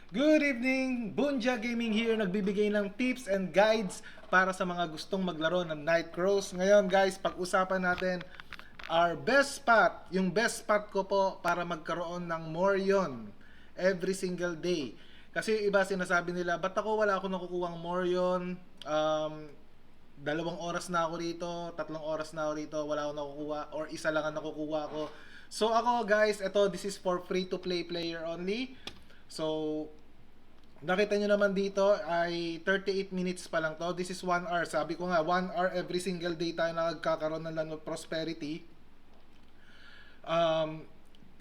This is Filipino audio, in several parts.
Good evening! Bunja Gaming here, nagbibigay ng tips and guides para sa mga gustong maglaro ng Night Cross. Ngayon guys, pag-usapan natin our best spot. Yung best spot ko po para magkaroon ng Morion every single day. Kasi iba sinasabi nila, ba't wala ako nakukuhang Morion? Um, 2 oras na ako rito, 3 oras na ako rito, wala akong nakukuha, or isa lang ang nakukuha ko. So ako guys, this is for free to play player only. So nakita nyo naman dito ay 38 minutes pa lang to. This is 1 hour. Sabi ko nga, 1 hour every single day tayo nagkakaroon ng Land of Prosperity. Um,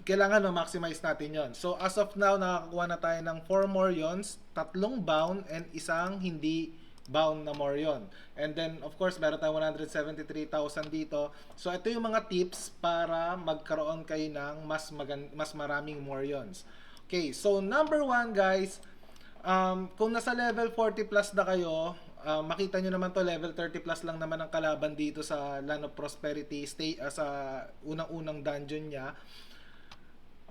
Kailangan ma-maximize natin yon. So as of now, nakakuha na tayo ng 4 Morions, 3 bound, and isang hindi bound na Morion. And then, of course, meron tayong 173,000 dito. So ito yung mga tips para magkaroon kayo ng mas maraming Morions. Okay, so number 1 guys, kung nasa level 40 plus na kayo, makita nyo naman to, level 30 plus lang naman ang kalaban dito sa Land of Prosperity, sa unang-unang dungeon niya.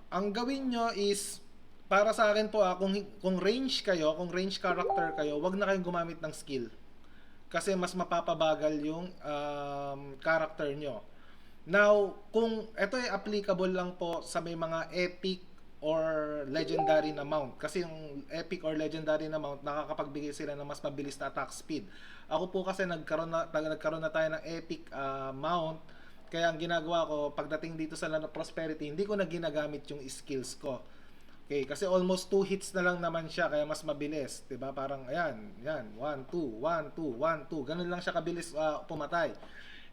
Ang gawin nyo is, para sa akin po, kung range kayo, kung range character kayo, wag na kayong gumamit ng skill. Kasi mas mapapabagal yung character nyo. Now, kung ito ay applicable lang po sa may mga epic or legendary na mount. Kasi yung epic or legendary na mount, nakakapagbigay sila ng mas mabilis na attack speed. Ako po kasi nagkaroon na tayo ng epic mount. Kaya ang ginagawa ko, pagdating dito sa Land of Prosperity, hindi ko na ginagamit yung skills ko. Okay, kasi almost 2 hits na lang naman siya, kaya mas mabilis. 'Di ba? Parang, ayan, 1, 2, 1, 2, 1, 2. Ganun lang siya kabilis pumatay.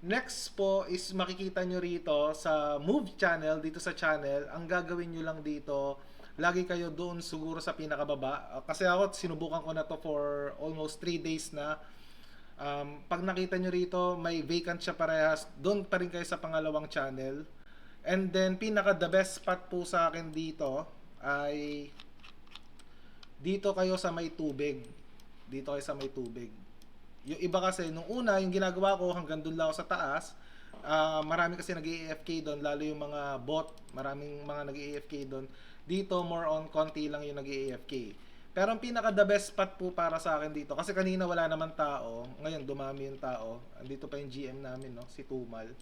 Next po is makikita nyo rito sa move channel, dito sa channel, ang gagawin nyo lang dito, lagi kayo doon siguro sa pinakababa. Kasi ako, sinubukan ko na to for almost 3 days na. Pag nakita nyo rito, may vacant siya parehas, doon pa rin kayo sa pangalawang channel. And then, pinaka the best spot po sa akin dito ay dito kayo sa may tubig. Dito kayo sa may tubig. Yung iba kasi, nung una, yung ginagawa ko, hanggang doon lang ako sa taas. Marami kasi nag-AFK doon, lalo yung mga bot, maraming mga nag-AFK doon. Dito, more on, konti lang yung nag-AFK. Pero ang pinaka the best spot po para sa akin dito, kasi kanina wala naman tao, ngayon dumami yung tao. Andito pa yung GM namin, no? Si Tumal.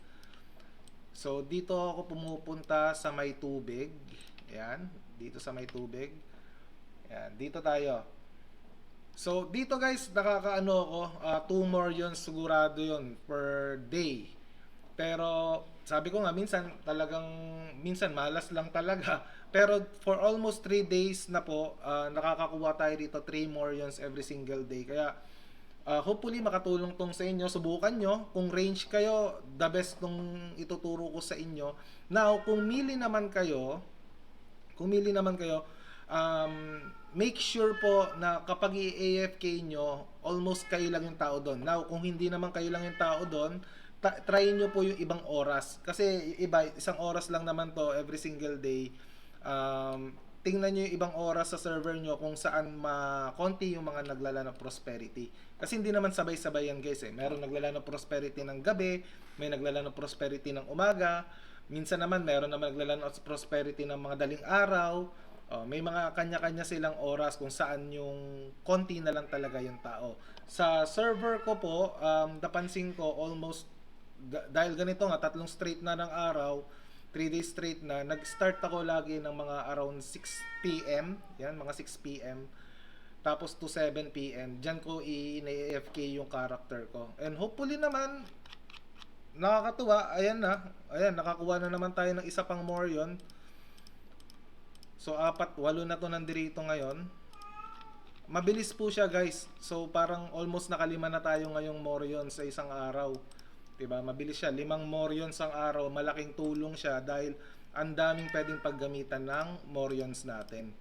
So, dito ako pumupunta sa may tubig. Yan, dito sa may tubig. Yan, dito tayo. So, dito guys, nakakaano ako, 2 more yun, sigurado yun, per day. Pero, sabi ko nga, minsan malas lang talaga. Pero, for almost 3 days na po, nakakakuha tayo dito 3 more yun every single day. Kaya, hopefully makatulong tong sa inyo. Subukan nyo. Kung range kayo, the best tong ituturo ko sa inyo. Now, kung mili naman kayo, make sure po na kapag i-AFK nyo, almost kayo lang yung tao doon. Now, kung hindi naman kayo lang yung tao doon, try nyo po yung ibang oras. Kasi iba, isang oras lang naman to every single day. Tingnan nyo yung ibang oras sa server nyo kung saan konti yung mga naglala ng prosperity. Kasi hindi naman sabay-sabay yan guys eh. Meron naglala ng prosperity ng gabi, may naglala ng prosperity ng umaga, minsan naman meron naman naglala ng prosperity ng mga daling araw. May mga kanya-kanya silang oras kung saan yung konti na lang talaga yung tao. Sa server ko po, napansin ko almost, dahil ganito nga, 3 straight na ng araw, 3 days straight na, nag-start ako lagi ng mga around 6 p.m. Yan, mga 6 p.m. Tapos to 7 p.m. Diyan ko i-AFK yung character ko. And hopefully naman, nakakatuwa. Ayan na. Ayan, nakakuha na naman tayo ng isa pang Morion. So, 8 na to nandirito ngayon. Mabilis po siya guys. So, parang almost nakalima na tayo ngayong Morion sa isang araw. Diba? Mabilis siya. 5 Morions ang araw. Malaking tulong siya dahil ang daming pwedeng paggamitan ng Morions natin.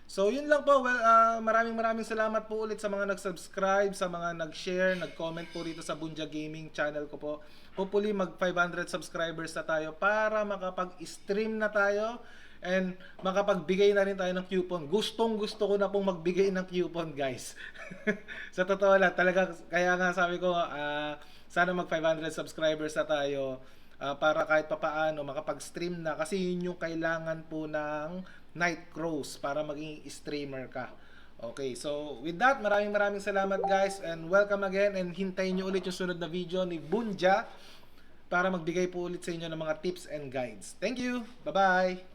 So, yun lang po. Well, maraming salamat po ulit sa mga nag-subscribe, sa mga nag-share, nag-comment po rito sa Bunja Gaming channel ko po. Hopefully, mag 500 subscribers na tayo para makapag-stream na tayo and makapagbigay na rin tayo ng coupon. Gustong gusto ko na pong magbigay ng coupon guys. Sa totoo lang, talaga, kaya nga sabi ko, sana mag 500 subscribers na tayo para kahit papaano makapag-stream na kasi yun yung kailangan po ng night crows para maging streamer ka. Okay, so with that, maraming salamat guys, and welcome again, and hintayin nyo ulit yung sunod na video ni Bunja para magbigay po ulit sa inyo ng mga tips and guides. Thank you! Bye-bye!